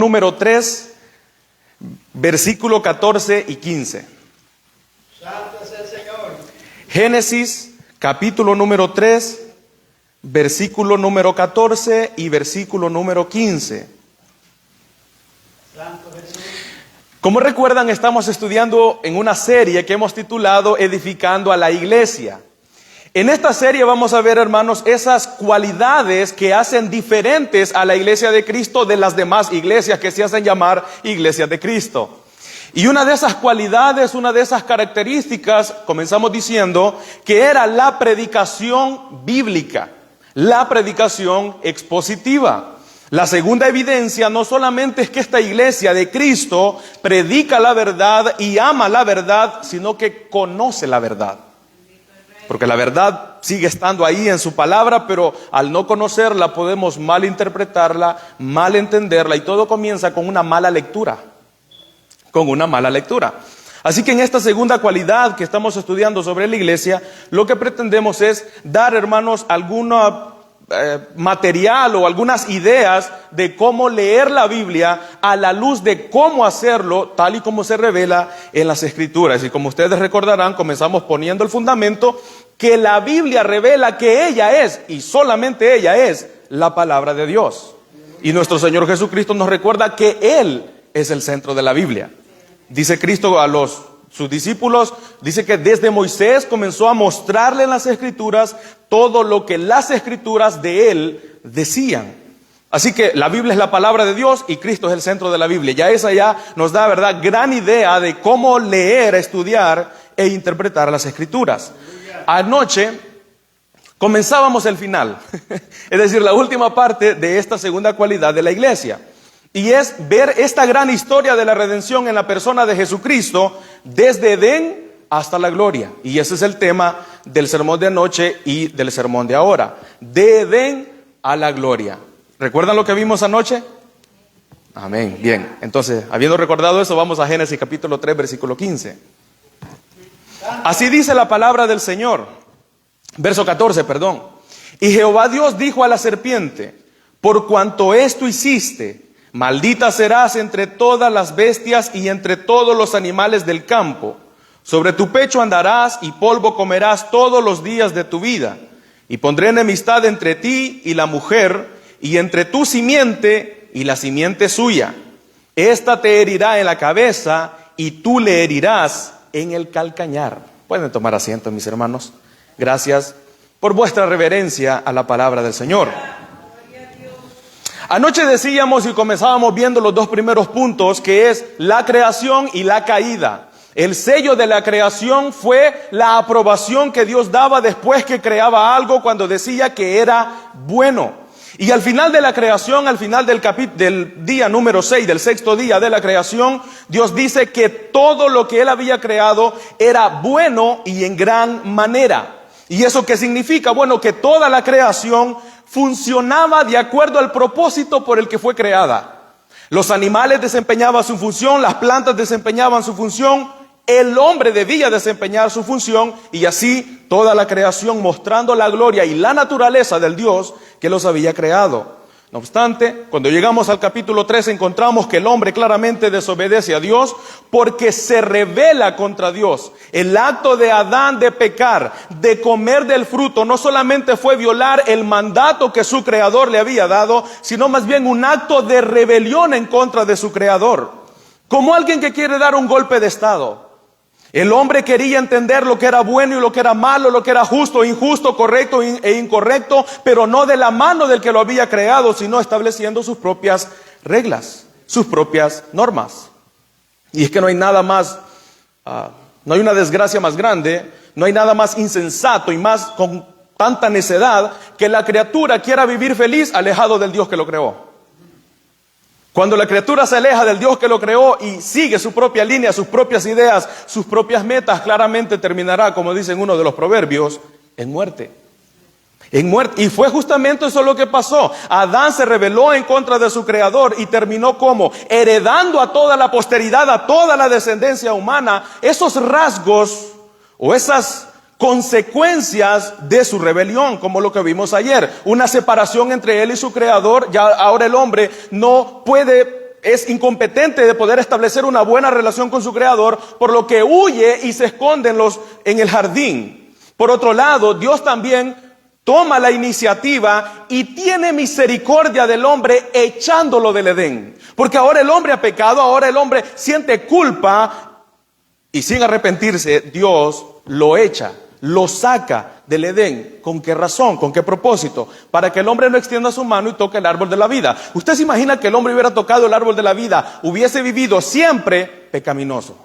número 3, versículo 14 y 15. Santo es el Señor. Génesis, capítulo número 3, versículo número 14 y versículo número 15. Santo Jesús. Como recuerdan, estamos estudiando en una serie que hemos titulado Edificando a la Iglesia. En esta serie vamos a ver, hermanos, esas cualidades que hacen diferentes a la Iglesia de Cristo de las demás iglesias que se hacen llamar iglesias de Cristo. Y una de esas cualidades, una de esas características, comenzamos diciendo que era la predicación bíblica, la predicación expositiva. La segunda evidencia no solamente es que esta iglesia de Cristo predica la verdad y ama la verdad, sino que conoce la verdad. Porque la verdad sigue estando ahí en su palabra, pero al no conocerla podemos malinterpretarla, malentenderla, y todo comienza con una mala lectura. Con una mala lectura. Así que en esta segunda cualidad que estamos estudiando sobre la iglesia, lo que pretendemos es dar, hermanos, alguna material o algunas ideas de cómo leer la Biblia a la luz de cómo hacerlo tal y como se revela en las Escrituras. Y como ustedes recordarán, comenzamos poniendo el fundamento que la Biblia revela que ella es, y solamente ella es, la palabra de Dios. Y nuestro Señor Jesucristo nos recuerda que Él es el centro de la Biblia. Dice Cristo a sus discípulos, dice que desde Moisés comenzó a mostrarle en las Escrituras todo lo que las Escrituras de Él decían. Así que la Biblia es la palabra de Dios y Cristo es el centro de la Biblia. Ya esa ya nos da, ¿verdad?, gran idea de cómo leer, estudiar e interpretar las Escrituras. Anoche comenzábamos el final, es decir, la última parte de esta segunda cualidad de la iglesia. Y es ver esta gran historia de la redención en la persona de Jesucristo desde Edén hasta la gloria. Y ese es el tema del sermón de anoche y del sermón de ahora. De Edén a la gloria. ¿Recuerdan lo que vimos anoche? Amén. Bien. Entonces, habiendo recordado eso, vamos a Génesis capítulo 3, versículo 15. Así dice la palabra del Señor. Verso 14, perdón. Y Jehová Dios dijo a la serpiente: por cuanto esto hiciste, maldita serás entre todas las bestias y entre todos los animales del campo. Sobre tu pecho andarás y polvo comerás todos los días de tu vida. Y pondré enemistad entre ti y la mujer, y entre tu simiente y la simiente suya. Esta te herirá en la cabeza y tú le herirás en el calcañar. Pueden tomar asiento, mis hermanos. Gracias por vuestra reverencia a la palabra del Señor. Anoche decíamos y comenzábamos viendo los dos primeros puntos, que es la creación y la caída. El sello de la creación fue la aprobación que Dios daba después que creaba algo, cuando decía que era bueno. Y al final de la creación, al final del día número 6, del sexto día de la creación, Dios dice que todo lo que Él había creado era bueno y en gran manera. ¿Y eso qué significa? Bueno, que toda la creación funcionaba de acuerdo al propósito por el que fue creada. Los animales desempeñaban su función, las plantas desempeñaban su función, el hombre debía desempeñar su función, y así toda la creación mostrando la gloria y la naturaleza del Dios que los había creado. No obstante, cuando llegamos al capítulo 3 encontramos que el hombre claramente desobedece a Dios porque se rebela contra Dios. El acto de Adán de pecar, de comer del fruto, no solamente fue violar el mandato que su creador le había dado, sino más bien un acto de rebelión en contra de su creador. Como alguien que quiere dar un golpe de estado. El hombre quería entender lo que era bueno y lo que era malo, lo que era justo, injusto, correcto e incorrecto, pero no de la mano del que lo había creado, sino estableciendo sus propias reglas, sus propias normas. Y es que no hay nada más, no hay una desgracia más grande, no hay nada más insensato y más con tanta necedad que la criatura quiera vivir feliz alejado del Dios que lo creó. Cuando la criatura se aleja del Dios que lo creó y sigue su propia línea, sus propias ideas, sus propias metas, claramente terminará, como dice en uno de los proverbios, en muerte. En muerte. Y fue justamente eso lo que pasó. Adán se rebeló en contra de su creador y terminó como heredando a toda la posteridad, a toda la descendencia humana, esos rasgos o esas consecuencias de su rebelión, como lo que vimos ayer. Una separación entre él y su creador. Ya ahora el hombre no puede es incompetente de poder establecer una buena relación con su creador, por lo que huye y se esconde en el jardín. Por otro lado, Dios también toma la iniciativa y tiene misericordia del hombre echándolo del Edén. Porque ahora el hombre ha pecado, ahora el hombre siente culpa y sin arrepentirse, Dios lo echa, lo saca del Edén. ¿Con qué razón? ¿Con qué propósito? Para que el hombre no extienda su mano y toque el árbol de la vida. ¿Usted se imagina que el hombre hubiera tocado el árbol de la vida, hubiese vivido siempre pecaminoso?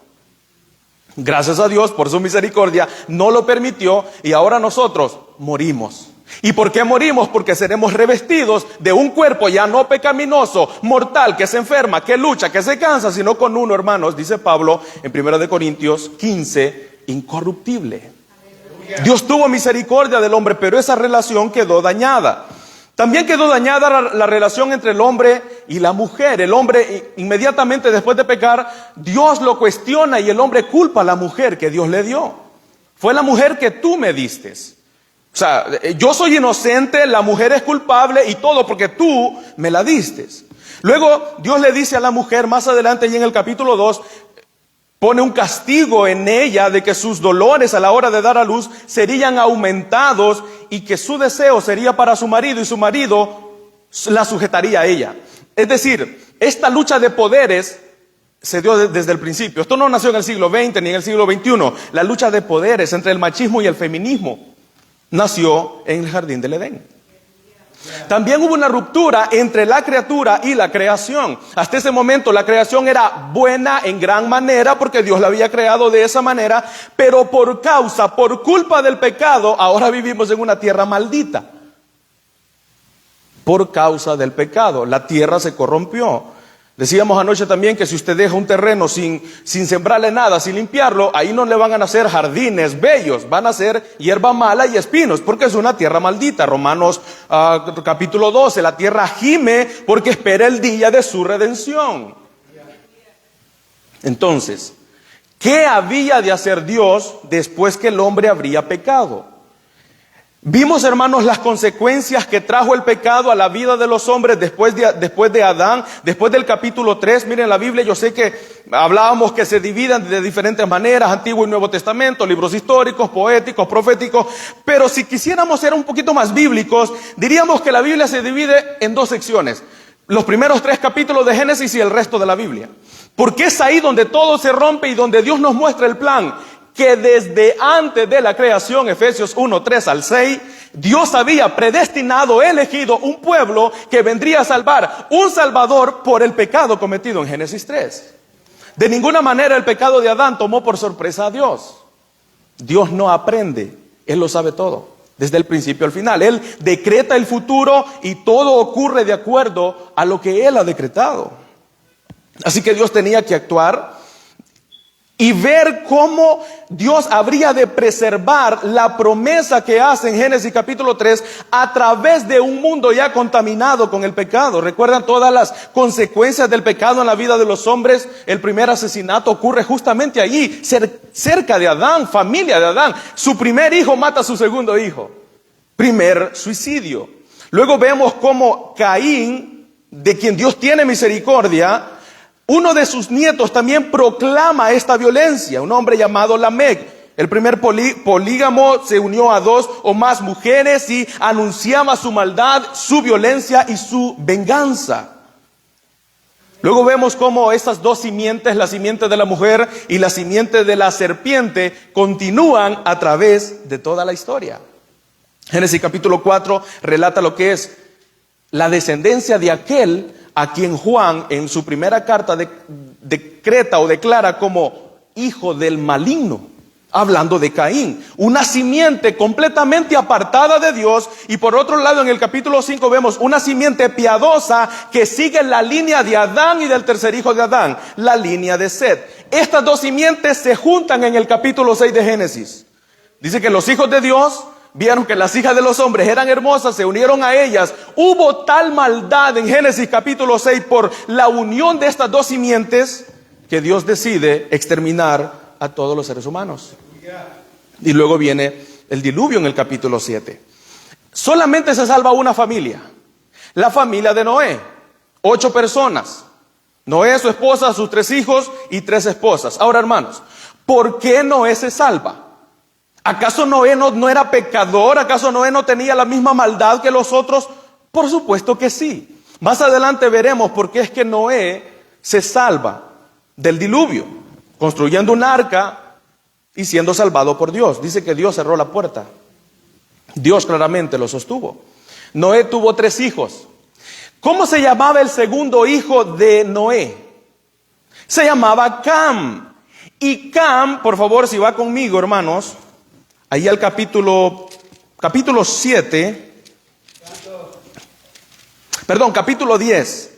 Gracias a Dios, por su misericordia, no lo permitió y ahora nosotros morimos. ¿Y por qué morimos? Porque seremos revestidos de un cuerpo ya no pecaminoso, mortal, que se enferma, que lucha, que se cansa, sino con uno, hermanos, dice Pablo en 1 Corintios 15, incorruptible. Dios tuvo misericordia del hombre, pero esa relación quedó dañada. También quedó dañada la relación entre el hombre y la mujer. El hombre, inmediatamente después de pecar, Dios lo cuestiona y el hombre culpa a la mujer que Dios le dio. Fue la mujer que tú me diste. O sea, yo soy inocente, la mujer es culpable y todo porque tú me la diste. Luego Dios le dice a la mujer más adelante y en el capítulo 2, pone un castigo en ella de que sus dolores a la hora de dar a luz serían aumentados y que su deseo sería para su marido y su marido la sujetaría a ella. Es decir, esta lucha de poderes se dio desde el principio. Esto no nació en el siglo XX ni en el siglo XXI. La lucha de poderes entre el machismo y el feminismo nació en el jardín del Edén. También hubo una ruptura entre la criatura y la creación. Hasta ese momento la creación era buena en gran manera porque Dios la había creado de esa manera, pero por culpa del pecado, ahora vivimos en una tierra maldita. Por causa del pecado, la tierra se corrompió. Decíamos anoche también que si usted deja un terreno sin sembrarle nada, sin limpiarlo, ahí no le van a nacer jardines bellos, van a ser hierba mala y espinos, porque es una tierra maldita. Romanos capítulo 12, la tierra gime porque espera el día de su redención. Entonces, ¿qué había de hacer Dios después que el hombre habría pecado? Vimos, hermanos, las consecuencias que trajo el pecado a la vida de los hombres después de Adán, después del capítulo 3. Miren la Biblia, yo sé que hablábamos que se dividen de diferentes maneras, Antiguo y Nuevo Testamento, libros históricos, poéticos, proféticos, pero si quisiéramos ser un poquito más bíblicos, diríamos que la Biblia se divide en dos secciones. Los primeros 3 capítulos de Génesis y el resto de la Biblia. Porque es ahí donde todo se rompe y donde Dios nos muestra el plan que desde antes de la creación, Efesios 1, 3 al 6, Dios había predestinado, elegido un pueblo que vendría a salvar, un salvador por el pecado cometido en Génesis 3. De ninguna manera el pecado de Adán tomó por sorpresa a Dios. Dios no aprende, Él lo sabe todo, desde el principio al final. Él decreta el futuro y todo ocurre de acuerdo a lo que Él ha decretado. Así que Dios tenía que actuar y ver cómo Dios habría de preservar la promesa que hace en Génesis capítulo 3 a través de un mundo ya contaminado con el pecado. ¿Recuerdan todas las consecuencias del pecado en la vida de los hombres? El primer asesinato ocurre justamente allí, cerca de Adán, familia de Adán. Su primer hijo mata a su segundo hijo. Primer suicidio. Luego vemos cómo Caín, de quien Dios tiene misericordia, uno de sus nietos también proclama esta violencia, un hombre llamado Lamec. El primer polígamo se unió a 2 o más mujeres y anunciaba su maldad, su violencia y su venganza. Luego vemos cómo estas dos simientes, la simiente de la mujer y la simiente de la serpiente, continúan a través de toda la historia. Génesis capítulo 4 relata lo que es la descendencia de aquel a quien Juan en su primera carta decreta o declara como hijo del maligno, hablando de Caín, una simiente completamente apartada de Dios. Y por otro lado, en el capítulo 5 vemos una simiente piadosa que sigue la línea de Adán y del tercer hijo de Adán, la línea de Set. Estas dos simientes se juntan en el capítulo 6 de Génesis. Dice que los hijos de Dios vieron que las hijas de los hombres eran hermosas, se unieron a ellas. Hubo tal maldad en Génesis capítulo 6 por la unión de estas dos simientes que Dios decide exterminar a todos los seres humanos. Y luego viene el diluvio en el capítulo 7. Solamente se salva una familia, la familia de Noé, 8 personas. Noé, su esposa, sus 3 hijos y 3 esposas. Ahora, hermanos, ¿por qué Noé se salva? ¿Acaso Noé no era pecador? ¿Acaso Noé no tenía la misma maldad que los otros? Por supuesto que sí. Más adelante veremos por qué es que Noé se salva del diluvio, construyendo un arca y siendo salvado por Dios. Dice que Dios cerró la puerta. Dios claramente lo sostuvo. Noé tuvo 3 hijos. ¿Cómo se llamaba el segundo hijo de Noé? Se llamaba Cam. Y Cam, por favor, si va conmigo, hermanos, ahí al capítulo 7, perdón, capítulo 10.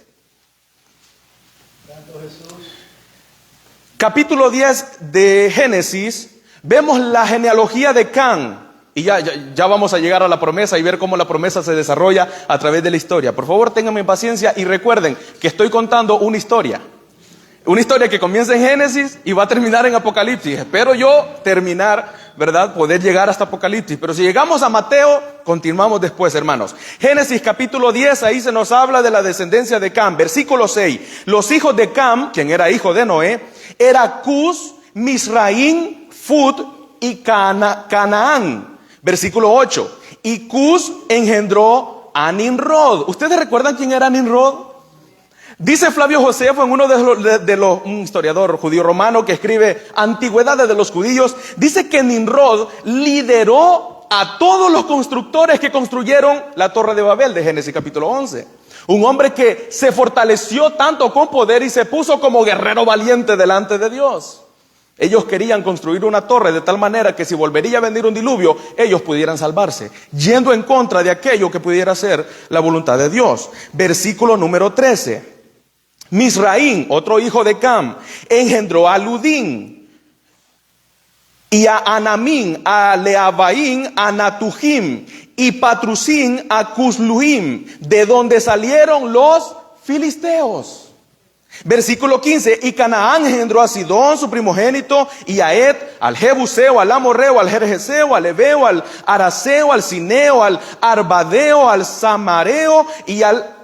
Capítulo 10 de Génesis, vemos la genealogía de Cam. Y ya vamos a llegar a la promesa y ver cómo la promesa se desarrolla a través de la historia. Por favor, ténganme paciencia y recuerden que estoy contando una historia. Una historia que comienza en Génesis y va a terminar en Apocalipsis. Espero yo terminar, ¿verdad? Poder llegar hasta Apocalipsis. Pero si llegamos a Mateo, continuamos después, hermanos. Génesis capítulo 10, ahí se nos habla de la descendencia de Cam. Versículo 6. Los hijos de Cam, quien era hijo de Noé, era Cus, Misraín, Fud y Canaán. Versículo 8. Y Cus engendró a Nimrod. ¿Ustedes recuerdan quién era Nimrod? Dice Flavio Josefo en uno un historiador judío romano que escribe Antigüedades de los Judíos, dice que Nimrod lideró a todos los constructores que construyeron la Torre de Babel de Génesis capítulo 11. Un hombre que se fortaleció tanto con poder y se puso como guerrero valiente delante de Dios. Ellos querían construir una torre de tal manera que si volvería a venir un diluvio, ellos pudieran salvarse, yendo en contra de aquello que pudiera ser la voluntad de Dios. Versículo número 13. Misraín, otro hijo de Cam, engendró a Ludín, y a Anamín, a Leabaín, a Natujim, y Patrusín, a Cusluim, de donde salieron los filisteos. Versículo 15, y Canaán engendró a Sidón, su primogénito, y a Ed, al Jebuseo, al Amorreo, al Jerjeseo, al Ebeo, al Araseo, al Cineo, al Arbadeo, al Samareo y al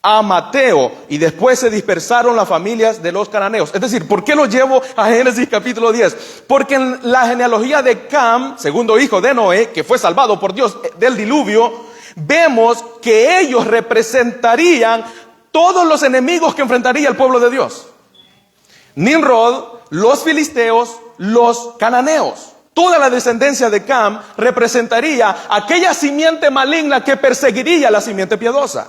Amateo. Y después se dispersaron las familias de los cananeos. Es decir, ¿por qué lo llevo a Génesis capítulo 10? Porque en la genealogía de Cam, segundo hijo de Noé, que fue salvado por Dios del diluvio, vemos que ellos representarían todos los enemigos que enfrentaría el pueblo de Dios. Nimrod, los filisteos, los cananeos. Toda la descendencia de Cam representaría aquella simiente maligna que perseguiría la simiente piadosa.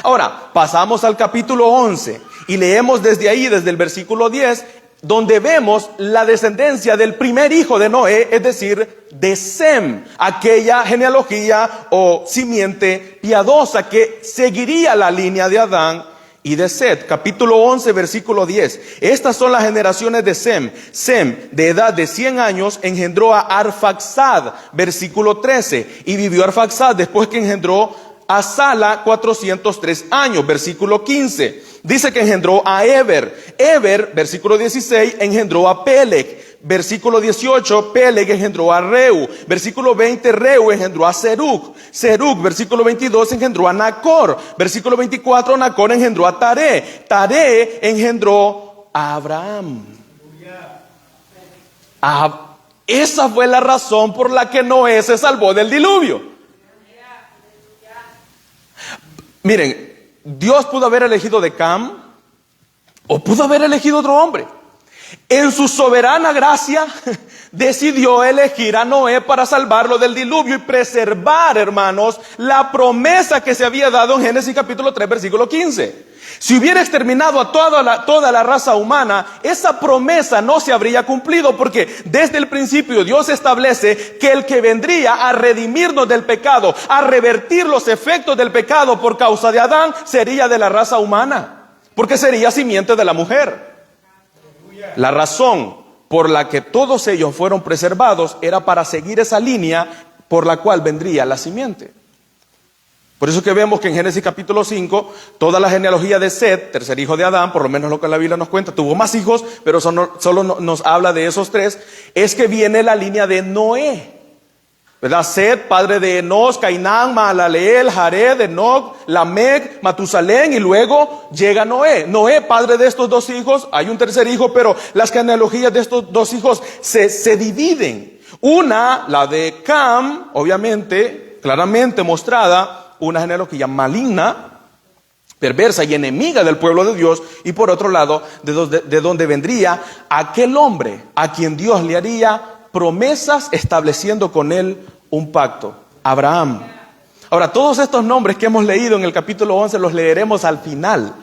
Ahora, pasamos al capítulo 11 y leemos desde ahí, desde el versículo 10, donde vemos la descendencia del primer hijo de Noé, es decir, de Sem, aquella genealogía o simiente piadosa que seguiría la línea de Adán y de Set. Capítulo 11, versículo 10. Estas son las generaciones de Sem. Sem, de edad de 100 años, engendró a Arfaxad, versículo 13. Y vivió Arfaxad después que engendró a Sala 403 años, versículo 15. Dice que engendró a Eber. Eber, versículo 16, engendró a Peleg. Versículo 18, Peleg engendró a Reu. Versículo 20, Reu engendró a Serug. Serug, versículo 22, engendró a Nacor. Versículo 24, Nacor engendró a Taré. Taré engendró a Abraham. Esa fue la razón por la que Noé se salvó del diluvio. Miren, Dios pudo haber elegido de Cam o pudo haber elegido otro hombre. En su soberana gracia decidió elegir a Noé para salvarlo del diluvio y preservar, hermanos, la promesa que se había dado en Génesis capítulo 3, versículo 15. Si hubiera exterminado a toda la raza humana, esa promesa no se habría cumplido, porque desde el principio Dios establece que el que vendría a redimirnos del pecado, a revertir los efectos del pecado por causa de Adán, sería de la raza humana, porque sería simiente de la mujer. La razón por la que todos ellos fueron preservados era para seguir esa línea por la cual vendría la simiente. Por eso que vemos que en Génesis capítulo 5, toda la genealogía de Set, tercer hijo de Adán, por lo menos lo que la Biblia nos cuenta, tuvo más hijos, pero solo nos habla de esos 3, es que viene la línea de Noé. ¿verdad? Set, padre de Enos, Cainán, Mahalaleel, Jared, Enoc, Lamec, Matusalén, y luego llega Noé. Noé, padre de estos dos hijos, hay un tercer hijo, pero las genealogías de estos dos hijos se dividen. Una, la de Cam, obviamente, claramente mostrada, una genealogía maligna, perversa y enemiga del pueblo de Dios, y por otro lado, de donde vendría aquel hombre a quien Dios le haría promesas estableciendo con él un pacto, Abraham. Ahora, todos estos nombres que hemos leído en el capítulo 11 los leeremos al final,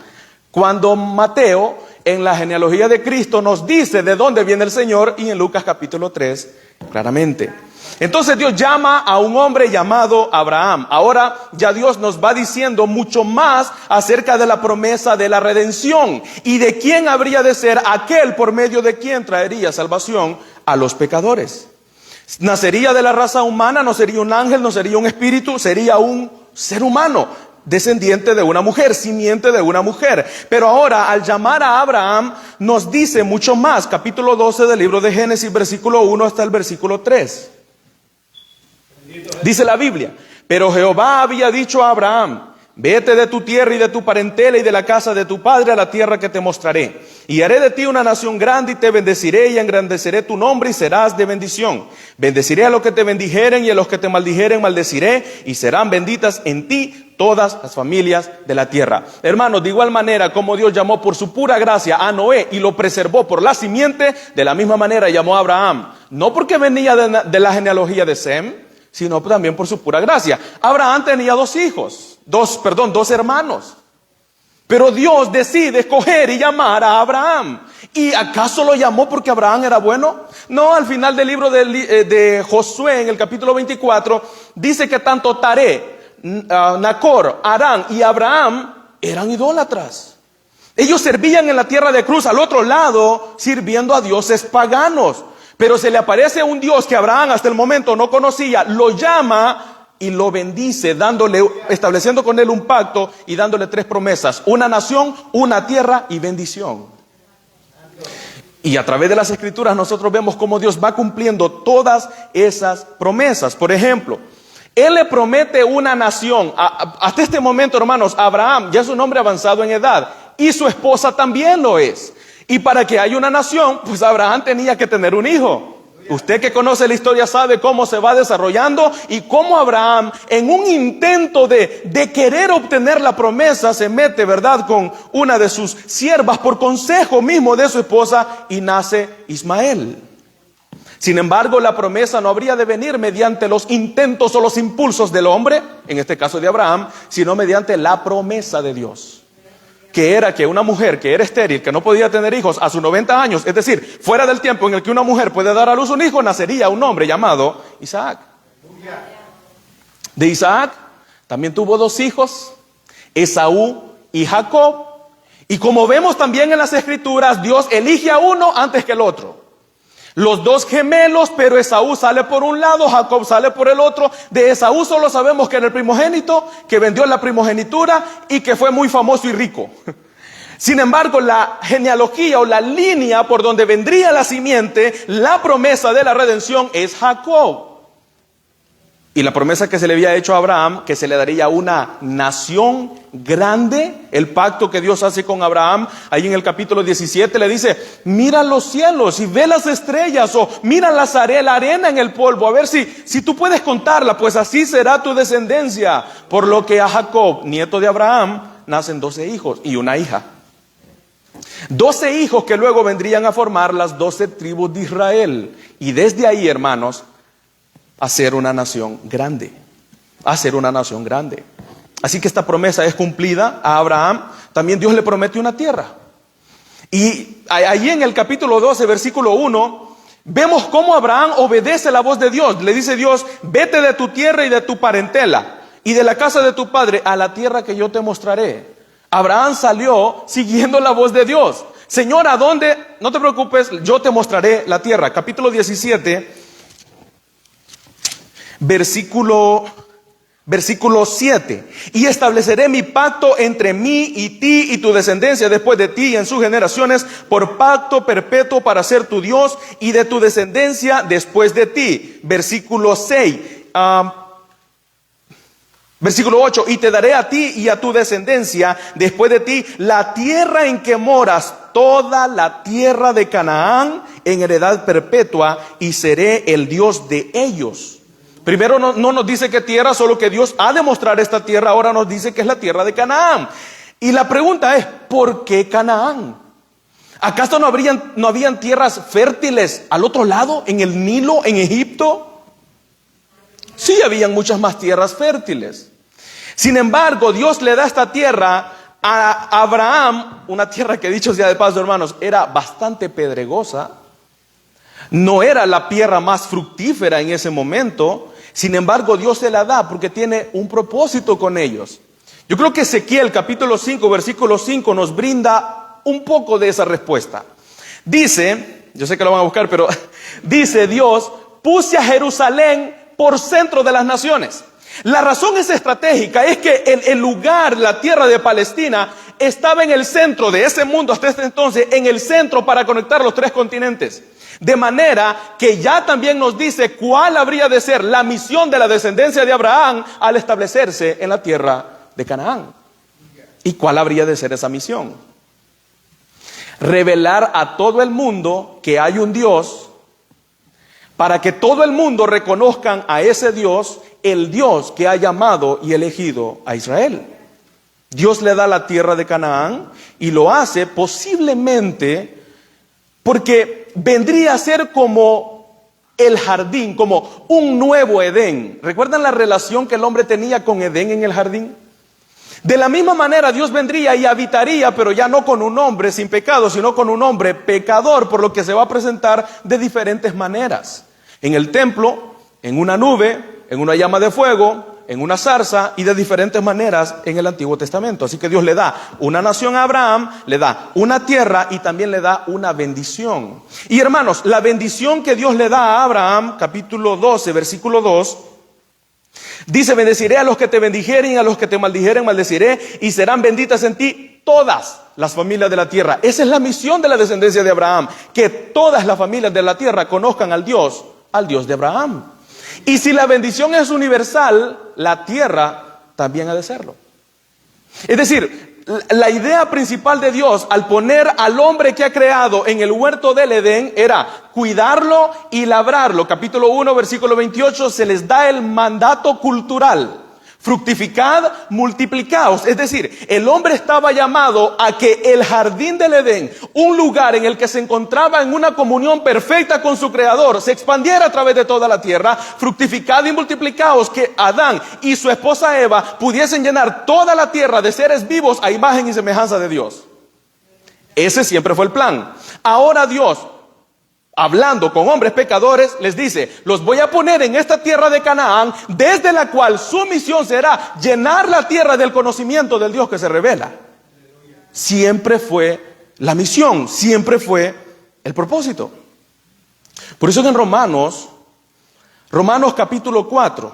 cuando Mateo, en la genealogía de Cristo, nos dice de dónde viene el Señor, y en Lucas capítulo 3, claramente. Entonces Dios llama a un hombre llamado Abraham. Ahora ya Dios nos va diciendo mucho más acerca de la promesa de la redención y de quién habría de ser aquel por medio de quien traería salvación a los pecadores. Nacería de la raza humana, no sería un ángel, no sería un espíritu, sería un ser humano, descendiente de una mujer, simiente de una mujer. Pero ahora, al llamar a Abraham, nos dice mucho más. Capítulo 12 del libro de Génesis, versículo 1 hasta el versículo 3. Dice la Biblia: pero Jehová había dicho a Abraham: vete de tu tierra y de tu parentela y de la casa de tu padre a la tierra que te mostraré. Y haré de ti una nación grande y te bendeciré y engrandeceré tu nombre y serás de bendición. Bendeciré a los que te bendijeren y a los que te maldijeren maldeciré, y serán benditas en ti todas las familias de la tierra. Hermanos, de igual manera como Dios llamó por su pura gracia a Noé y lo preservó por la simiente, de la misma manera llamó a Abraham, no porque venía de la genealogía de Sem, sino también por su pura gracia. Abraham tenía dos hermanos. Pero Dios decide escoger y llamar a Abraham. ¿Y acaso lo llamó porque Abraham era bueno? No, al final del libro de Josué, en el capítulo 24, dice que tanto Taré, Nacor, Harán y Abraham eran idólatras. Ellos servían en la tierra de Cruz, al otro lado, sirviendo a dioses paganos. Pero se le aparece un Dios que Abraham hasta el momento no conocía, lo llama y lo bendice, estableciendo con él un pacto y dándole 3 promesas: una nación, una tierra y bendición. Y a través de las escrituras nosotros vemos cómo Dios va cumpliendo todas esas promesas. Por ejemplo, Él le promete una nación. Hasta este momento, hermanos, Abraham ya es un hombre avanzado en edad y su esposa también lo es. Y para que haya una nación, pues Abraham tenía que tener un hijo. Usted que conoce la historia sabe cómo se va desarrollando y cómo Abraham, en un intento de querer obtener la promesa, se mete, ¿verdad?, con una de sus siervas por consejo mismo de su esposa, y nace Ismael. Sin embargo, la promesa no habría de venir mediante los intentos o los impulsos del hombre, en este caso de Abraham, sino mediante la promesa de Dios. Que era que una mujer que era estéril, que no podía tener hijos a sus 90 años, es decir, fuera del tiempo en el que una mujer puede dar a luz un hijo, nacería un hombre llamado Isaac. De Isaac también tuvo 2 hijos, Esaú y Jacob. Y como vemos también en las escrituras, Dios elige a uno antes que el otro. Los 2 gemelos, pero Esaú sale por un lado, Jacob sale por el otro. De Esaú solo sabemos que era el primogénito, que vendió la primogenitura y que fue muy famoso y rico. Sin embargo, la genealogía o la línea por donde vendría la simiente, la promesa de la redención, es Jacob. Y la promesa que se le había hecho a Abraham, que se le daría una nación grande, el pacto que Dios hace con Abraham, ahí en el capítulo 17 le dice: mira los cielos y ve las estrellas, o mira la arena en el polvo, a ver si tú puedes contarla, pues así será tu descendencia. Por lo que a Jacob, nieto de Abraham, nacen 12 hijos y una hija. 12 hijos que luego vendrían a formar las 12 tribus de Israel. Y desde ahí, hermanos, hacer una nación grande. Hacer una nación grande. Así que esta promesa es cumplida a Abraham. También Dios le promete una tierra. Y allí en el capítulo 12, versículo 1, vemos cómo Abraham obedece la voz de Dios. Le dice Dios: vete de tu tierra y de tu parentela y de la casa de tu padre a la tierra que yo te mostraré. Abraham salió siguiendo la voz de Dios. Señor, ¿a dónde? No te preocupes, yo te mostraré la tierra. Capítulo 17. Versículo 7. Y estableceré mi pacto entre mí y ti y tu descendencia después de ti y en sus generaciones, por pacto perpetuo para ser tu Dios y de tu descendencia después de ti. Versículo 6. versículo 8, y te daré a ti y a tu descendencia después de ti la tierra en que moras, toda la tierra de Canaán en heredad perpetua, y seré el Dios de ellos. Primero no nos dice qué tierra, solo que Dios ha de mostrar esta tierra. Ahora nos dice que es la tierra de Canaán. Y la pregunta es, ¿por qué Canaán? ¿Acaso no habían tierras fértiles al otro lado, en el Nilo, en Egipto? Sí, habían muchas más tierras fértiles. Sin embargo, Dios le da esta tierra a Abraham, una tierra que, dicho sea de paso, hermanos, era bastante pedregosa. No era la tierra más fructífera en ese momento. Sin embargo, Dios se la da porque tiene un propósito con ellos. Yo creo que Ezequiel capítulo 5, versículo 5 nos brinda un poco de esa respuesta. Dice, yo sé que lo van a buscar, pero dice Dios, puse a Jerusalén por centro de las naciones. La razón es estratégica, es que el lugar, la tierra de Palestina, estaba en el centro de ese mundo hasta este entonces, en el centro para conectar los tres continentes. De manera que ya también nos dice cuál habría de ser la misión de la descendencia de Abraham al establecerse en la tierra de Canaán. ¿Y cuál habría de ser esa misión? Revelar a todo el mundo que hay un Dios, para que todo el mundo reconozcan a ese Dios, el Dios que ha llamado y elegido a Israel. Dios le da la tierra de Canaán y lo hace posiblemente porque vendría a ser como el jardín, como un nuevo Edén. ¿Recuerdan la relación que el hombre tenía con Edén en el jardín? De la misma manera Dios vendría y habitaría, pero ya no con un hombre sin pecado, sino con un hombre pecador, por lo que se va a presentar de diferentes maneras. En el templo, en una nube, en una llama de fuego, en una zarza y de diferentes maneras en el Antiguo Testamento. Así que Dios le da una nación a Abraham, le da una tierra y también le da una bendición. Y hermanos, la bendición que Dios le da a Abraham, capítulo 12, versículo 2, dice, bendeciré a los que te bendijeren y a los que te maldijeren maldeciré, y serán benditas en ti todas las familias de la tierra. Esa es la misión de la descendencia de Abraham, que todas las familias de la tierra conozcan al Dios de Abraham. Y si la bendición es universal, la tierra también ha de serlo. Es decir, la idea principal de Dios al poner al hombre que ha creado en el huerto del Edén era cuidarlo y labrarlo. Capítulo 1, versículo 28, se les da el mandato cultural. Fructificad, multiplicaos. Es decir, el hombre estaba llamado a que el jardín del Edén, un lugar en el que se encontraba en una comunión perfecta con su creador, se expandiera a través de toda la tierra. Fructificad y multiplicaos, que Adán y su esposa Eva pudiesen llenar toda la tierra de seres vivos a imagen y semejanza de Dios. Ese siempre fue el plan. Ahora Dios, hablando con hombres pecadores, les dice, los voy a poner en esta tierra de Canaán, desde la cual su misión será llenar la tierra del conocimiento del Dios que se revela. Siempre fue la misión, siempre fue el propósito. Por eso que en Romanos capítulo 4,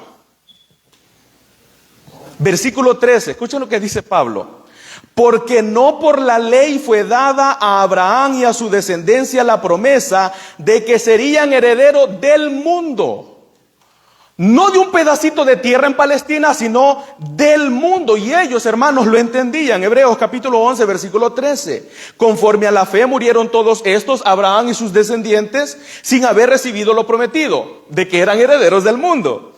versículo 13, escuchen lo que dice Pablo. Porque no por la ley fue dada a Abraham y a su descendencia la promesa de que serían herederos del mundo. No de un pedacito de tierra en Palestina, sino del mundo. Y ellos, hermanos, lo entendían. Hebreos capítulo 11, versículo 13. Conforme a la fe murieron todos estos, Abraham y sus descendientes, sin haber recibido lo prometido, de que eran herederos del mundo,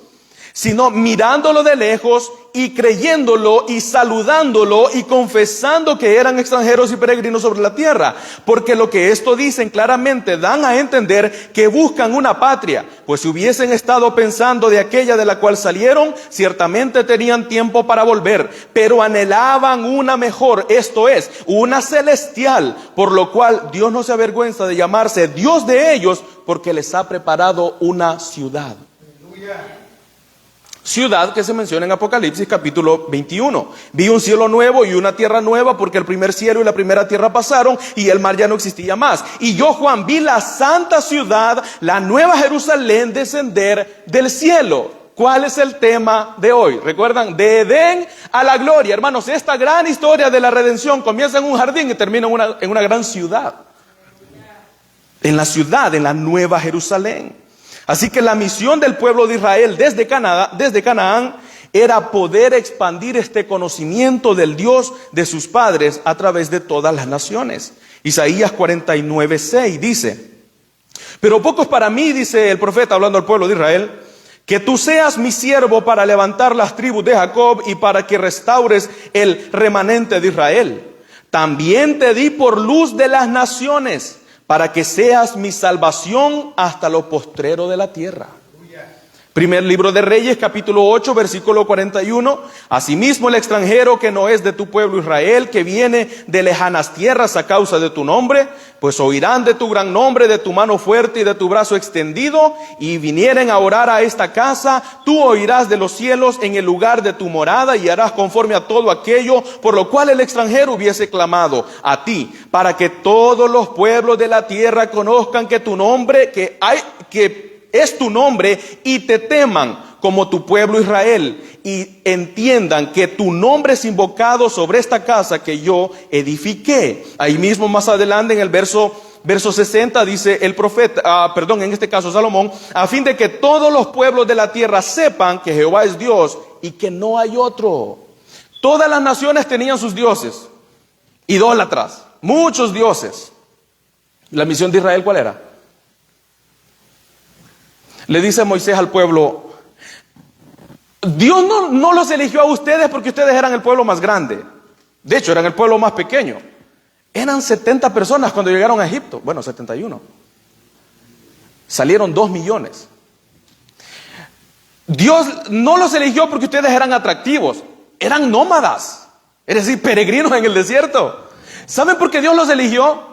sino mirándolo de lejos y creyéndolo y saludándolo y confesando que eran extranjeros y peregrinos sobre la tierra. Porque lo que esto dicen claramente dan a entender que buscan una patria, pues si hubiesen estado pensando de aquella de la cual salieron, ciertamente tenían tiempo para volver, pero anhelaban una mejor, esto es, una celestial, por lo cual Dios no se avergüenza de llamarse Dios de ellos, porque les ha preparado una ciudad. Aleluya. Ciudad que se menciona en Apocalipsis capítulo 21. Vi un cielo nuevo y una tierra nueva, porque el primer cielo y la primera tierra pasaron y el mar ya no existía más. Y yo, Juan, vi la santa ciudad, la nueva Jerusalén, descender del cielo. ¿Cuál es el tema de hoy? ¿Recuerdan? De Edén a la gloria. Hermanos, esta gran historia de la redención comienza en un jardín y termina en una gran ciudad. En la ciudad, en la nueva Jerusalén. Así que la misión del pueblo de Israel desde Canaán era poder expandir este conocimiento del Dios de sus padres a través de todas las naciones. Isaías 49:6 dice: pero poco es para mí, dice el profeta hablando al pueblo de Israel, que tú seas mi siervo para levantar las tribus de Jacob y para que restaures el remanente de Israel. También te di por luz de las naciones, para que seas mi salvación hasta lo postrero de la tierra. Primer libro de Reyes, capítulo 8, versículo 41. Asimismo el extranjero que no es de tu pueblo Israel, que viene de lejanas tierras a causa de tu nombre, pues oirán de tu gran nombre, de tu mano fuerte y de tu brazo extendido, y vinieren a orar a esta casa, tú oirás de los cielos en el lugar de tu morada, y harás conforme a todo aquello por lo cual el extranjero hubiese clamado a ti, para que todos los pueblos de la tierra conozcan que tu nombre, que es tu nombre, y te teman como tu pueblo Israel, y entiendan que tu nombre es invocado sobre esta casa que yo edifiqué. Ahí mismo más adelante en el verso 60 dice el profeta, en este caso Salomón, a fin de que todos los pueblos de la tierra sepan que Jehová es Dios y que no hay otro. Todas las naciones tenían sus dioses, idólatras, muchos dioses. La misión de Israel, ¿cuál era? Le dice Moisés al pueblo: Dios no los eligió a ustedes porque ustedes eran el pueblo más grande. De hecho, eran el pueblo más pequeño. Eran 70 personas cuando llegaron a Egipto. Bueno, 71. Salieron 2 millones. Dios no los eligió porque ustedes eran atractivos. Eran nómadas, es decir, peregrinos en el desierto. ¿Saben por qué Dios los eligió?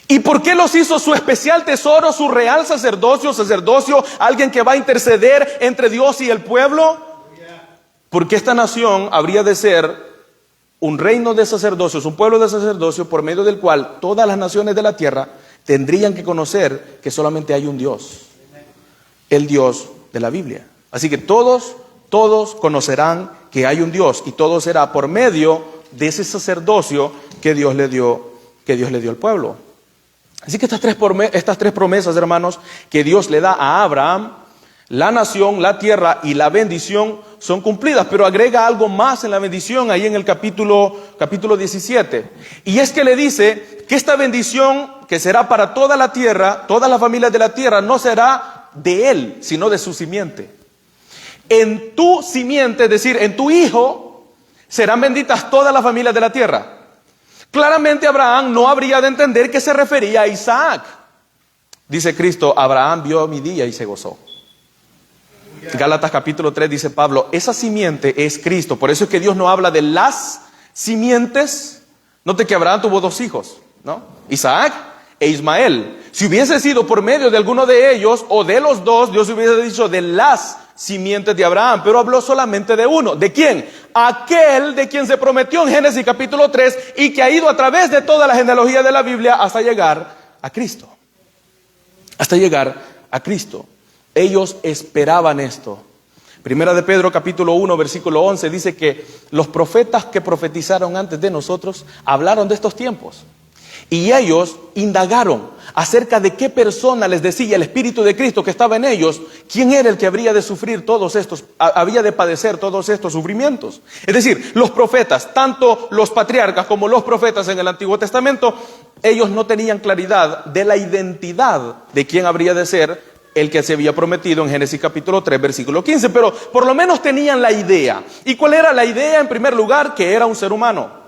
¿Y por qué los hizo su especial tesoro, su real sacerdocio, alguien que va a interceder entre Dios y el pueblo? Porque esta nación habría de ser un reino de sacerdocios, un pueblo de sacerdocio, por medio del cual todas las naciones de la tierra tendrían que conocer que solamente hay un Dios, el Dios de la Biblia. Así que todos conocerán que hay un Dios, y todo será por medio de ese sacerdocio que Dios le dio al pueblo. Así que estas tres promesas, hermanos, que Dios le da a Abraham, la nación, la tierra y la bendición, son cumplidas. Pero agrega algo más en la bendición, ahí en el capítulo 17. Y es que le dice que esta bendición, que será para toda la tierra, todas las familias de la tierra, no será de él, sino de su simiente. En tu simiente, es decir, en tu hijo, serán benditas todas las familias de la tierra. Claramente Abraham no habría de entender que se refería a Isaac. Dice Cristo: Abraham vio mi día y se gozó. Gálatas capítulo 3 dice Pablo: esa simiente es Cristo. Por eso es que Dios no habla de las simientes. Note que Abraham tuvo 2 hijos, ¿no? Isaac e Ismael. Si hubiese sido por medio de alguno de ellos o de los dos, Dios hubiese dicho de las simientes de Abraham, pero habló solamente de uno. ¿De quién? Aquel de quien se prometió en Génesis capítulo 3 y que ha ido a través de toda la genealogía de la Biblia hasta llegar a Cristo. Hasta llegar a Cristo. Ellos esperaban esto. Primera de Pedro capítulo 1 versículo 11 dice que los profetas que profetizaron antes de nosotros hablaron de estos tiempos. Y ellos indagaron acerca de qué persona, les decía el Espíritu de Cristo que estaba en ellos, quién era el que habría de sufrir había de padecer todos estos sufrimientos. Es decir, los profetas, tanto los patriarcas como los profetas en el Antiguo Testamento, ellos no tenían claridad de la identidad de quién habría de ser el que se había prometido en Génesis capítulo 3 versículo 15, pero por lo menos tenían la idea. ¿Y cuál era la idea? En primer lugar, que era un ser humano.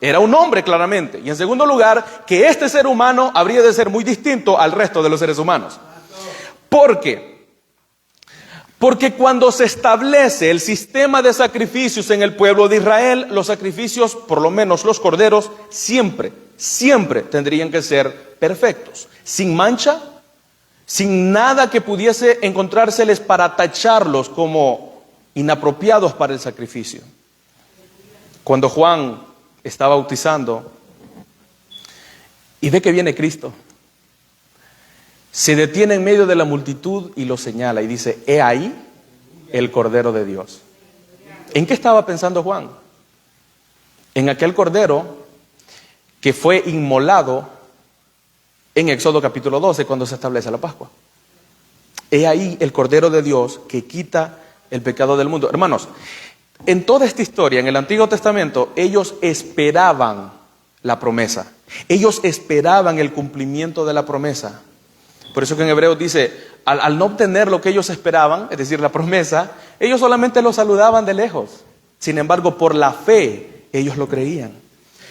Era un hombre claramente. Y en segundo lugar, que este ser humano habría de ser muy distinto al resto de los seres humanos. ¿Por qué? Porque cuando se establece el sistema de sacrificios en el pueblo de Israel, los sacrificios, por lo menos los corderos, siempre tendrían que ser perfectos, sin mancha, sin nada que pudiese encontrárseles para tacharlos como inapropiados para el sacrificio. Cuando Juan está bautizando y ve que viene Cristo, se detiene en medio de la multitud y lo señala y dice: he ahí el Cordero de Dios. ¿En qué estaba pensando Juan? En aquel Cordero que fue inmolado en Éxodo capítulo 12, cuando se establece la Pascua. He ahí el Cordero de Dios que quita el pecado del mundo. Hermanos, en toda esta historia, en el Antiguo Testamento, ellos esperaban la promesa. Ellos esperaban el cumplimiento de la promesa. Por eso que en Hebreos dice, al no obtener lo que ellos esperaban, es decir, la promesa, ellos solamente lo saludaban de lejos. Sin embargo, por la fe, ellos lo creían.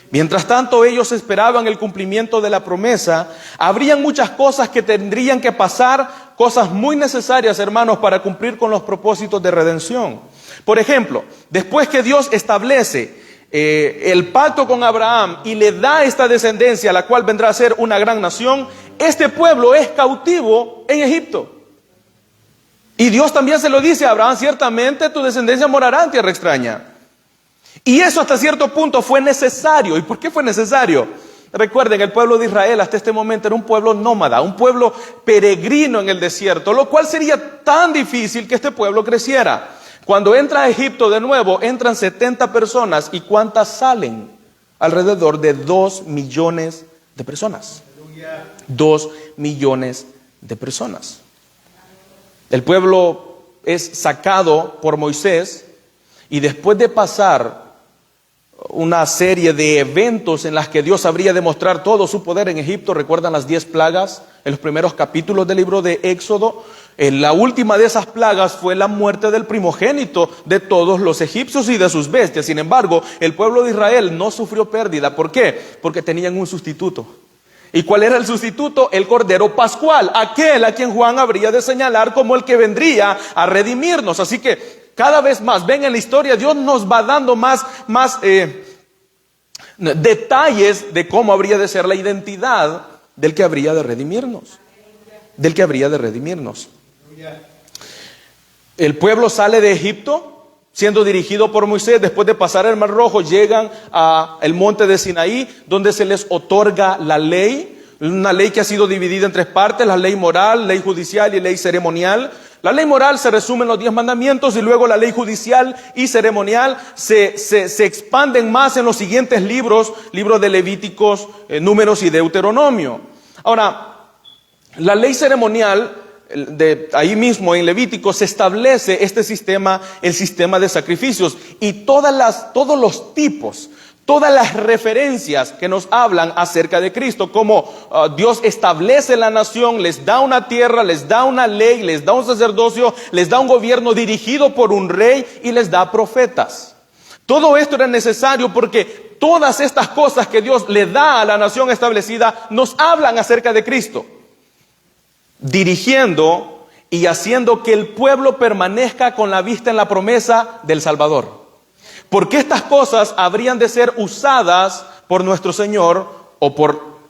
Mientras tanto, ellos esperaban el cumplimiento de la promesa. Habrían muchas cosas que tendrían que pasar, cosas muy necesarias, hermanos, para cumplir con los propósitos de redención. Por ejemplo, después que Dios establece el pacto con Abraham y le da esta descendencia, la cual vendrá a ser una gran nación, este pueblo es cautivo en Egipto. Y Dios también se lo dice a Abraham, ciertamente tu descendencia morará en tierra extraña. Y eso hasta cierto punto fue necesario. ¿Y por qué fue necesario? Recuerden, el pueblo de Israel hasta este momento era un pueblo nómada, un pueblo peregrino en el desierto, lo cual sería tan difícil que este pueblo creciera. Cuando entra a Egipto de nuevo, entran 70 personas. ¿Y cuántas salen? Alrededor de 2 millones de personas. 2 millones de personas. El pueblo es sacado por Moisés y después de pasar una serie de eventos en las que Dios habría de mostrar todo su poder en Egipto. ¿Recuerdan las 10 plagas en los primeros capítulos del libro de Éxodo? La última de esas plagas fue la muerte del primogénito de todos los egipcios y de sus bestias. Sin embargo, el pueblo de Israel no sufrió pérdida. ¿Por qué? Porque tenían un sustituto. ¿Y cuál era el sustituto? El Cordero Pascual, aquel a quien Juan habría de señalar como el que vendría a redimirnos. Así que cada vez más, ven en la historia, Dios nos va dando más detalles de cómo habría de ser la identidad del que habría de redimirnos. Del que habría de redimirnos. El pueblo sale de Egipto, siendo dirigido por Moisés. Después de pasar el Mar Rojo, llegan al monte de Sinaí, donde se les otorga la ley. Una ley que ha sido dividida en 3 partes: la ley moral, ley judicial y ley ceremonial. La ley moral se resume en los 10 mandamientos y luego la ley judicial y ceremonial se expanden más en los siguientes libros de Levíticos, Números y Deuteronomio. Ahora, la ley ceremonial, ahí mismo en Levítico se establece este sistema, el sistema de sacrificios, y todos los tipos, todas las referencias que nos hablan acerca de Cristo, como Dios establece la nación, les da una tierra, les da una ley, les da un sacerdocio, les da un gobierno dirigido por un rey y les da profetas. Todo esto era necesario porque todas estas cosas que Dios le da a la nación establecida nos hablan acerca de Cristo, dirigiendo y haciendo que el pueblo permanezca con la vista en la promesa del Salvador. Porque estas cosas habrían de ser usadas por nuestro Señor o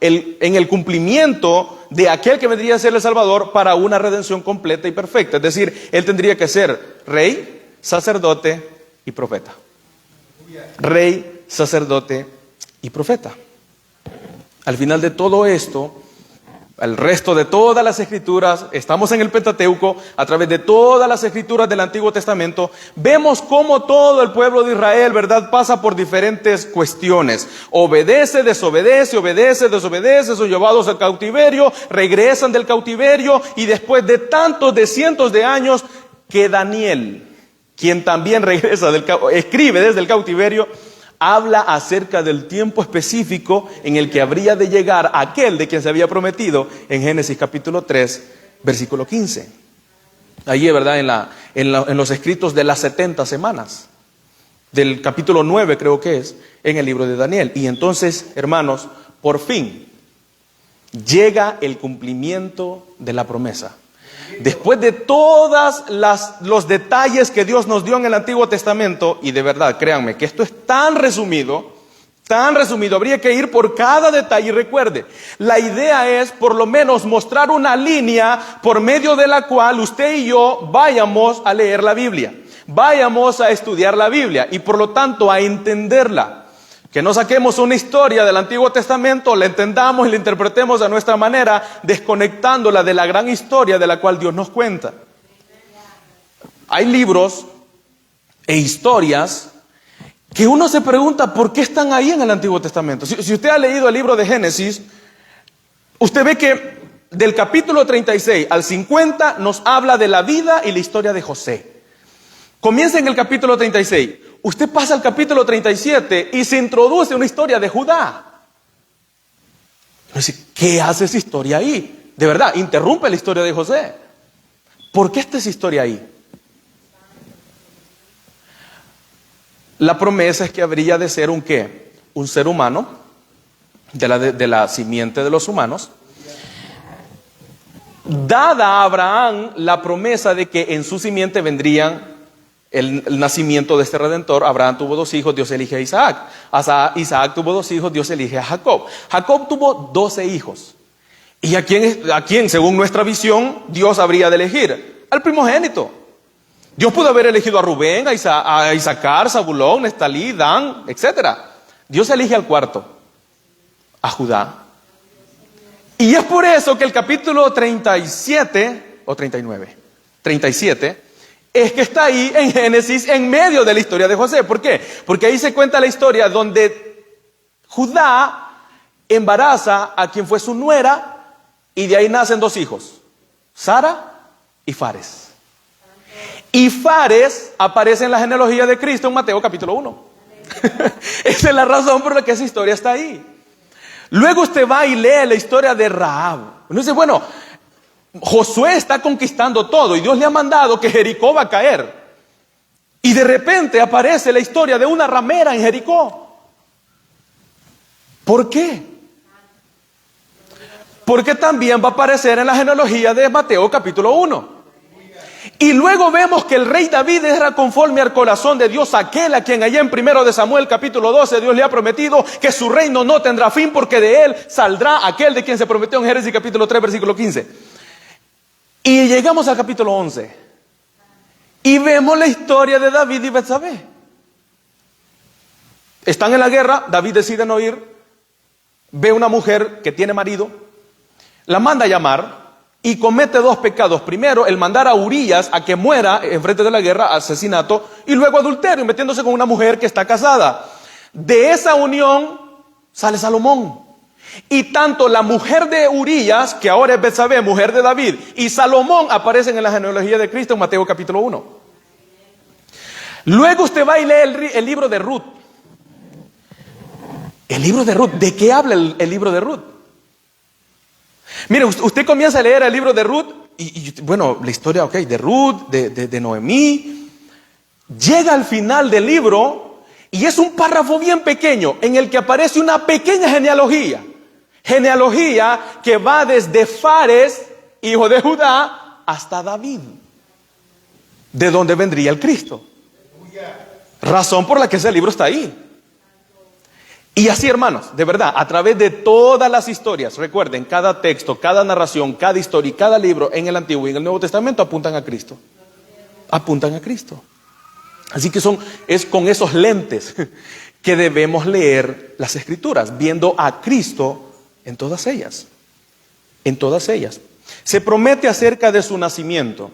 en el cumplimiento de aquel que vendría a ser el Salvador para una redención completa y perfecta. Es decir, Él tendría que ser rey, sacerdote y profeta. Rey, sacerdote y profeta. Al final de todo esto, el resto de todas las escrituras, estamos en el Pentateuco, a través de todas las escrituras del Antiguo Testamento, vemos cómo todo el pueblo de Israel, ¿verdad?, pasa por diferentes cuestiones. Obedece, desobedece, obedece, desobedece, son llevados al cautiverio, regresan del cautiverio, y después de de cientos de años, que Daniel, quien también escribe desde el cautiverio, habla acerca del tiempo específico en el que habría de llegar aquel de quien se había prometido en Génesis capítulo 3, versículo 15. Allí, ¿verdad?, en los escritos de las 70 semanas, del capítulo 9 creo que es, en el libro de Daniel. Y entonces, hermanos, por fin llega el cumplimiento de la promesa. Después de todos los detalles que Dios nos dio en el Antiguo Testamento, y de verdad, créanme, que esto es tan resumido, habría que ir por cada detalle. Y recuerde, la idea es por lo menos mostrar una línea por medio de la cual usted y yo vayamos a leer la Biblia, vayamos a estudiar la Biblia y por lo tanto a entenderla. Que no saquemos una historia del Antiguo Testamento, la entendamos y la interpretemos a nuestra manera, desconectándola de la gran historia de la cual Dios nos cuenta. Hay libros e historias que uno se pregunta por qué están ahí en el Antiguo Testamento. Si usted ha leído el libro de Génesis, Usted ve que del capítulo 36 al 50 nos habla de la vida y la historia de José. Comienza en el capítulo 36. Usted pasa al capítulo 37 y se introduce una historia de Judá. ¿Qué hace esa historia ahí? De verdad, interrumpe la historia de José. ¿Por qué está esa historia ahí? La promesa es que habría de ser un ¿qué? Un ser humano, de la simiente de los humanos. Dada a Abraham la promesa de que en su simiente vendrían el nacimiento de este Redentor. Abraham tuvo 2 hijos, Dios elige a Isaac. Isaac tuvo 2 hijos, Dios elige a Jacob. Jacob tuvo 12 hijos. ¿Y a quién, según nuestra visión, Dios habría de elegir? Al primogénito. Dios pudo haber elegido a Rubén, a Isaacar, Zabulón, Nestalí, Dan, etc. Dios elige al cuarto, a Judá. Y es por eso que el capítulo 37, o 39, 37, es que está ahí en Génesis, en medio de la historia de José. ¿Por qué? Porque ahí se cuenta la historia donde Judá embaraza a quien fue su nuera, y de ahí nacen 2 hijos, Sara y Fares. Y Fares aparece en la genealogía de Cristo en Mateo capítulo 1. Esa es la razón por la que esa historia está ahí. Luego usted va y lee la historia de Rahab. Uno dice, bueno, Josué está conquistando todo y Dios le ha mandado que Jericó va a caer. Y de repente aparece la historia de una ramera en Jericó. ¿Por qué? Porque también va a aparecer en la genealogía de Mateo capítulo 1. Y luego vemos que el rey David era conforme al corazón de Dios, aquel a quien allá en 1 de Samuel capítulo 12 Dios le ha prometido que su reino no tendrá fin, porque de él saldrá aquel de quien se prometió en Génesis capítulo 3 versículo 15. Y llegamos al capítulo 11 y vemos la historia de David y Betsabé. Están en la guerra, David decide no ir, ve una mujer que tiene marido, la manda a llamar y comete 2 pecados. Primero, el mandar a Urías a que muera en frente de la guerra, asesinato, y luego adulterio, metiéndose con una mujer que está casada. De esa unión sale Salomón. Y tanto la mujer de Urías, que ahora es Betsabé, mujer de David, y Salomón aparecen en la genealogía de Cristo en Mateo capítulo 1. Luego usted va y lee el libro de Ruth. El libro de Ruth, ¿de qué habla el libro de Ruth? Mire, usted comienza a leer el libro de Ruth y bueno, la historia, de Ruth, de Noemí. Llega al final del libro y es un párrafo bien pequeño en el que aparece una pequeña genealogía. Genealogía que va desde Fares, hijo de Judá, hasta David, de donde vendría el Cristo. Razón por la que ese libro está ahí. Y así, hermanos, de verdad, a través de todas las historias, recuerden, cada texto, cada narración, cada historia y cada libro en el Antiguo y en el Nuevo Testamento apuntan a Cristo. Apuntan a Cristo. Así que es con esos lentes que debemos leer las Escrituras, viendo a Cristo en todas ellas. En todas ellas. Se promete acerca de su nacimiento.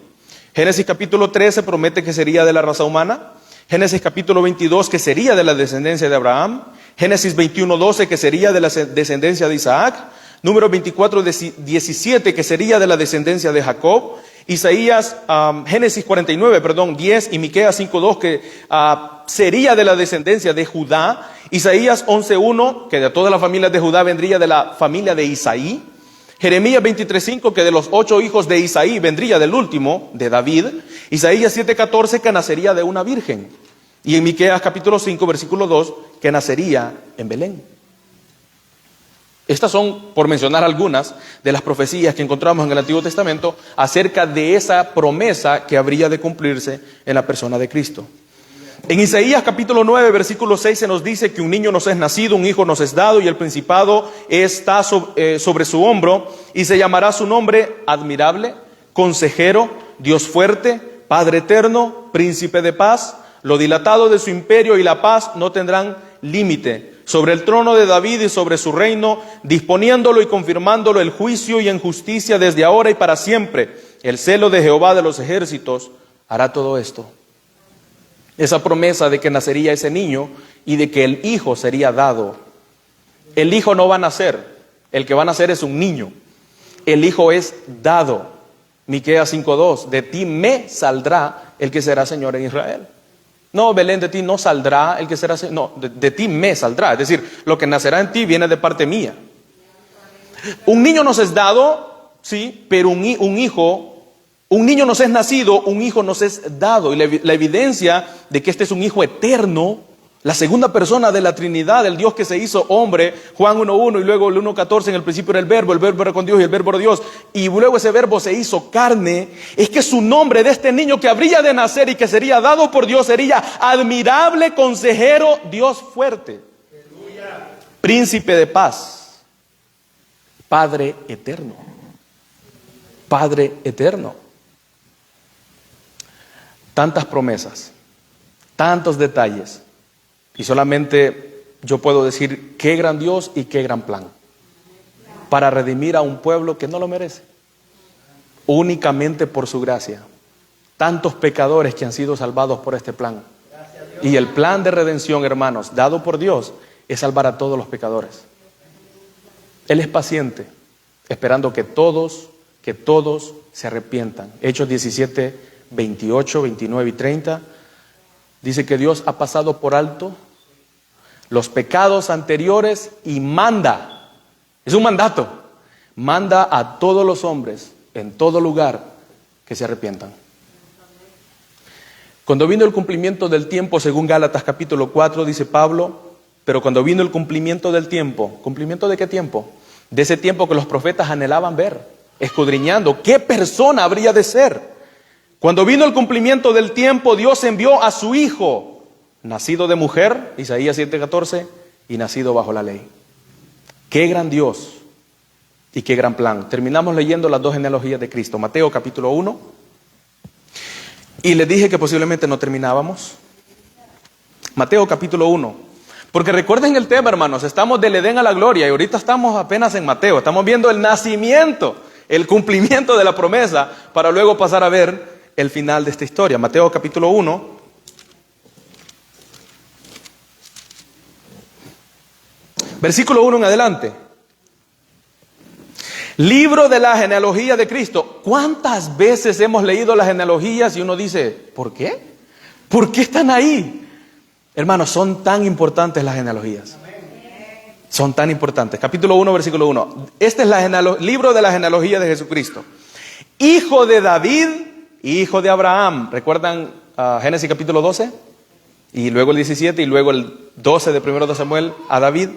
Génesis capítulo 13 promete que sería de la raza humana. Génesis capítulo 22 que sería de la descendencia de Abraham. Génesis 21:12 que sería de la descendencia de Isaac. Número 24:17 que sería de la descendencia de Jacob. Génesis 10 y Miqueas 5:2 que sería de la descendencia de Judá. Isaías 11:1 que de todas las familias de Judá vendría de la familia de Isaí. Jeremías 23:5 que de los 8 hijos de Isaí vendría del último, de David. Isaías 7:14 que nacería de una virgen. Y en Miqueas capítulo 5 versículo 2 que nacería en Belén. Estas son, por mencionar algunas, de las profecías que encontramos en el Antiguo Testamento acerca de esa promesa que habría de cumplirse en la persona de Cristo. En Isaías capítulo 9 versículo 6 se nos dice que un niño nos es nacido, un hijo nos es dado y el principado está sobre su hombro y se llamará su nombre admirable, consejero, Dios fuerte, Padre eterno, príncipe de paz. Lo dilatado de su imperio y la paz no tendrán límite sobre el trono de David y sobre su reino, disponiéndolo y confirmándolo el juicio y en justicia desde ahora y para siempre. El celo de Jehová de los ejércitos hará todo esto. Esa promesa de que nacería ese niño y de que el hijo sería dado. El hijo no va a nacer, El que va a nacer es un niño. El hijo es dado. Miqueas 5:2, de ti me saldrá el que será Señor en Israel. No, Belén, de ti no saldrá el que será Señor. No, de ti me saldrá. Es decir, lo que nacerá en ti viene de parte mía. Un niño nos es dado, sí, pero un niño nos es nacido, un hijo nos es dado. Y la evidencia de que este es un hijo eterno, la segunda persona de la Trinidad, el Dios que se hizo hombre, Juan 1:1 y luego el 1:14, en el principio era el verbo era con Dios y el verbo era Dios, y luego ese verbo se hizo carne. Es que su nombre de este niño que habría de nacer y que sería dado por Dios sería admirable consejero, Dios fuerte, príncipe de paz, Padre eterno, Padre eterno. Tantas promesas, tantos detalles. Y solamente yo puedo decir qué gran Dios y qué gran plan para redimir a un pueblo que no lo merece, únicamente por su gracia. Tantos pecadores que han sido salvados por este plan. Y el plan de redención, hermanos, dado por Dios, es salvar a todos los pecadores. Él es paciente, esperando que todos se arrepientan. Hechos 17, 28, 29 y 30. Dice que Dios ha pasado por alto los pecados anteriores y manda, es un mandato, manda a todos los hombres en todo lugar que se arrepientan. Cuando vino el cumplimiento del tiempo, según Gálatas capítulo 4, dice Pablo, pero cuando vino el cumplimiento del tiempo, ¿cumplimiento de qué tiempo? De ese tiempo que los profetas anhelaban ver, escudriñando qué persona habría de ser. Cuando vino el cumplimiento del tiempo, Dios envió a su Hijo, nacido de mujer, Isaías 7:14, y nacido bajo la ley. Qué gran Dios y qué gran plan. Terminamos leyendo las dos genealogías de Cristo, Mateo capítulo 1, y les dije que posiblemente no terminábamos. Mateo capítulo 1, porque recuerden el tema, hermanos, estamos del Edén a la gloria, y ahorita estamos apenas en Mateo, estamos viendo el nacimiento, el cumplimiento de la promesa, para luego pasar a ver el final de esta historia. Mateo capítulo 1, versículo 1 en adelante. Libro de la genealogía de Cristo. ¿Cuántas veces hemos leído las genealogías y uno dice, ¿por qué? ¿Por qué están ahí? Hermanos, son tan importantes las genealogías. Son tan importantes. Capítulo 1, versículo 1. Este es el libro de la genealogía de Jesucristo. Hijo de David, hijo de Abraham. ¿Recuerdan Génesis capítulo 12? Y luego el 17 y luego el 12 de 1 de Samuel a David.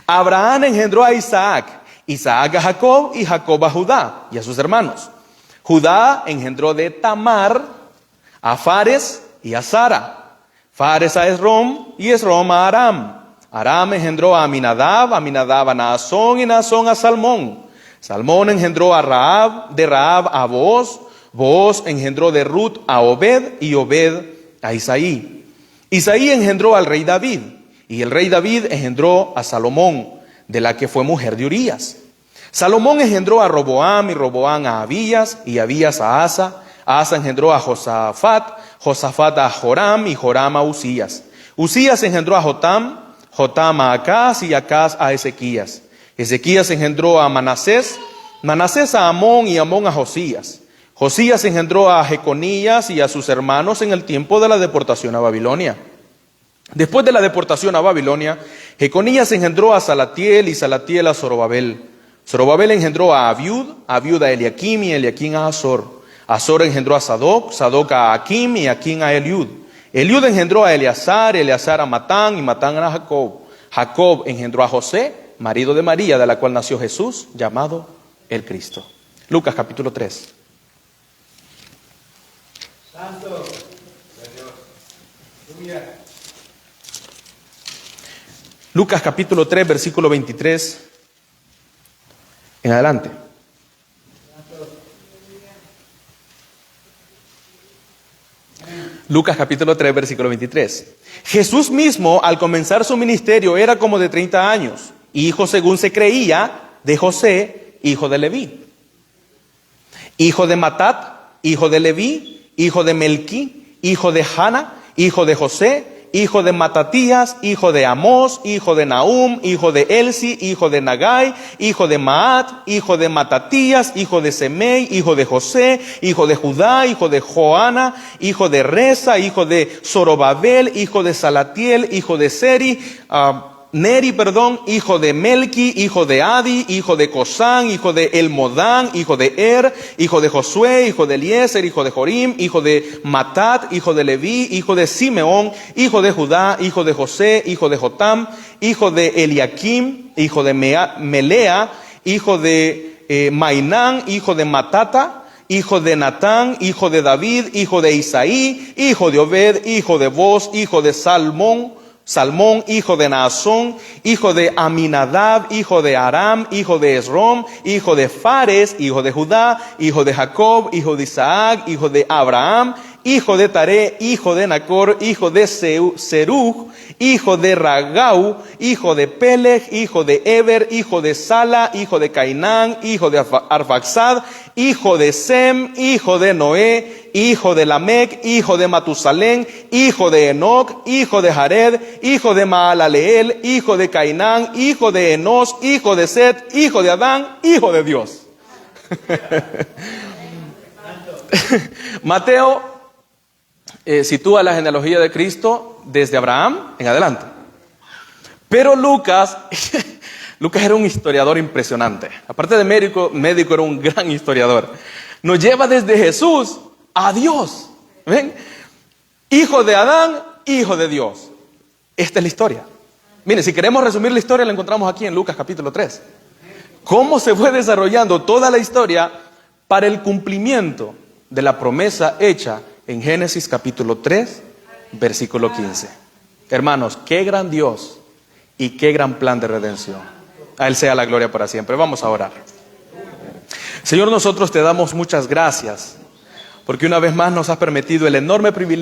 Abraham engendró a Isaac, Isaac a Jacob y Jacob a Judá y a sus hermanos. Judá engendró de Tamar a Fares y a Sara. Fares a Esrom y Esrom a Aram. Aram engendró a Aminadab, Aminadab a Naasón y Naasón a Salmón. Salmón engendró a Rahab, de Rahab a Booz. Booz engendró de Ruth a Obed y Obed a Isaí. Isaí engendró al rey David. Y el rey David engendró a Salomón, de la que fue mujer de Urías. Salomón engendró a Roboam y Roboam a Abías y Abías a Asa. Asa engendró a Josafat, Josafat a Joram y Joram a Usías. Usías engendró a Jotam, Jotam a Acaz y Acaz a Ezequías. Ezequías engendró a Manasés, Manasés a Amón y Amón a Josías. Josías engendró a Jeconías y a sus hermanos en el tiempo de la deportación a Babilonia. Después de la deportación a Babilonia, Jeconías engendró a Salatiel y Salatiel a Zorobabel. Zorobabel engendró a Abiud, Abiud a Eliakim y Eliakim a Azor. Azor engendró a Sadoc, Sadoc a Akim y Akim a Eliud. Eliud engendró a Eleazar, Eleazar a Matán y Matán a Jacob. Jacob engendró a José, marido de María, de la cual nació Jesús, llamado el Cristo. Lucas capítulo 3. Santo. Aleluya. Lucas capítulo 3, versículo 23 en adelante. Lucas capítulo 3, versículo 23. Jesús mismo, al comenzar su ministerio, era como de 30 años, hijo, según se creía, de José, hijo de Leví, hijo de Matat, hijo de Leví, hijo de Melquí, hijo de Jana, hijo de José, hijo de Matatías, hijo de Amós, hijo de Nahum, hijo de Elsi, hijo de Nagai, hijo de Maat, hijo de Matatías, hijo de Semei, hijo de José, hijo de Judá, hijo de Joana, hijo de Reza, hijo de Zorobabel, hijo de Salatiel, hijo de Neri, hijo de Melki, hijo de Adi, hijo de Cosán, hijo de Elmodán, hijo de hijo de Josué, hijo de Eliezer, hijo de Jorim, hijo de Matat, hijo de Leví, hijo de Simeón, hijo de Judá, hijo de José, hijo de Jotam, hijo de Eliakim, hijo de Melea, hijo de Mainán, hijo de Matata, hijo de Natán, hijo de David, hijo de Isaí, hijo de Obed, hijo de Boz, hijo de Salmón, hijo de Naasón, hijo de Aminadab, hijo de Aram, hijo de Esrom, hijo de Fares, hijo de Judá, hijo de Jacob, hijo de Isaac, hijo de Abraham, hijo de Taré, hijo de Nacor, hijo de Serug, hijo de Ragau, hijo de Peleg, hijo de Eber, hijo de Sala, hijo de Cainán, hijo de Arfaxad, hijo de Sem, hijo de Noé, hijo de Lamec, hijo de Matusalén, hijo de Enoc, hijo de Jared, hijo de Maalaleel, hijo de Cainán, hijo de Enos, hijo de Set, hijo de Adán, hijo de Dios. Mateo sitúa la genealogía de Cristo desde Abraham en adelante. Pero Lucas era un historiador impresionante. Aparte de médico era un gran historiador. Nos lleva desde Jesús a Dios. ¿Ven? Hijo de Adán, hijo de Dios. Esta es la historia. Miren, si queremos resumir la historia, la encontramos aquí en Lucas capítulo 3. Cómo se fue desarrollando toda la historia para el cumplimiento de la promesa hecha en Génesis capítulo 3, versículo 15. Hermanos, qué gran Dios y qué gran plan de redención. A Él sea la gloria para siempre. Vamos a orar. Señor, nosotros te damos muchas gracias porque una vez más nos has permitido el enorme privilegio